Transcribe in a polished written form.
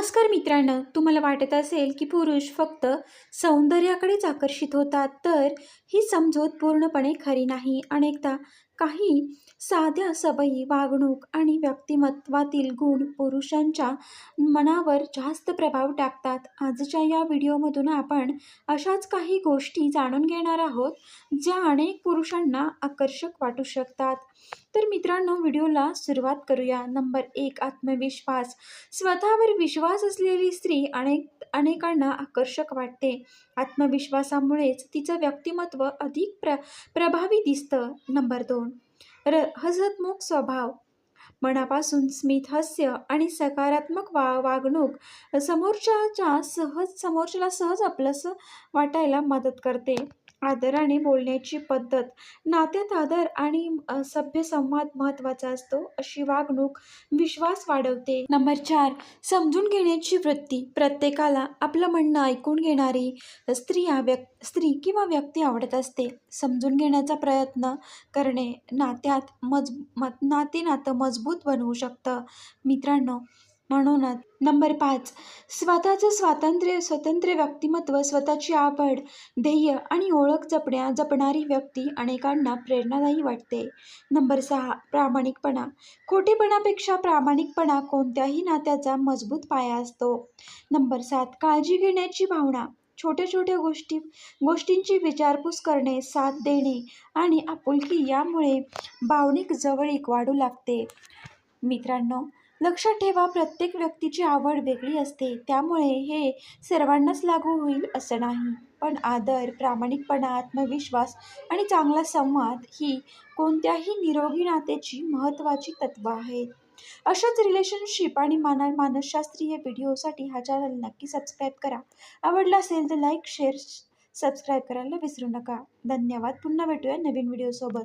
नमस्कार मित्रांनो, तुम्हाला वाटत असेल की पुरुष फक्त सौंदर्याकडेच आकर्षित होतात, तर ही समजूत पूर्णपणे खरी नाही. अनेकदा काही साध्या सवयी, वागणूक आणि व्यक्तिमत्वातील गुण पुरुषांच्या मनावर जास्त प्रभाव टाकतात. आजच्या या व्हिडिओमधून आपण अशाच काही गोष्टी जाणून घेणार आहोत, ज्या अनेक पुरुषांना आकर्षक वाटू शकतात. तर मित्रांनो, व्हिडिओला सुरुवात करूया. नंबर 1, आत्मविश्वास. स्वतःवर विश्वास असलेली स्त्री अनेकांना आकर्षक वाटते. आत्मविश्वासामुळेच तिचं व्यक्तिमत्व अधिक प्रभावी दिसतं. नंबर 2, हसतमुख स्वभाव. मनापासून स्मित हास्य आणि सकारात्मक वागणूक समोरच्याला सहज आपलंसं वाटायला मदत करते. आदराने बोलण्याची पद्धत. नात्यात आदर आणि सभ्य संवाद महत्त्वाचा असतो. अशी वागणूक विश्वास वाढवते. नंबर 4, समजून घेण्याची वृत्ती. प्रत्येकाला आपलं म्हणणं ऐकून घेणारी स्त्री किंवा व्यक्ती आवडत असते. समजून घेण्याचा प्रयत्न करणे नातं मजबूत बनवू शकतं. मित्रांनो, म्हणूनच नंबर 5, स्वतःचं स्वतंत्र व्यक्तिमत्व. स्वतःची आवड, ध्येय आणि ओळख जपणारी व्यक्ती अनेकांना प्रेरणादायी वाटते. नंबर 6, प्रामाणिकपणा. खोटेपणापेक्षा प्रामाणिकपणा कोणत्याही नात्याचा मजबूत पाया असतो. नंबर 7, काळजी घेण्याची भावना. छोट्या छोट्या गोष्टींची विचारपूस करणे, साथ देणे आणि आपुलकी यामुळे भावनिक जवळीक वाढू लागते. मित्रांनो, लक्षात ठेवा, प्रत्येक व्यक्तीची आवड वेगळी असते, त्यामुळे हे सर्वांनाच लागू होईल असं नाही. पण आदर, प्रामाणिकपणा, आत्मविश्वास आणि चांगला संवाद ही कोणत्याही निरोगी नात्याची महत्त्वाची तत्त्व आहेत. अशाच रिलेशनशिप आणि मानसशास्त्रीय व्हिडिओसाठी हा चॅनल नक्की सबस्क्राईब करा. आवडला असेल तर लाईक, शेअर, सबस्क्राईब करायला विसरू नका. धन्यवाद. पुन्हा भेटूया नवीन व्हिडिओसोबत.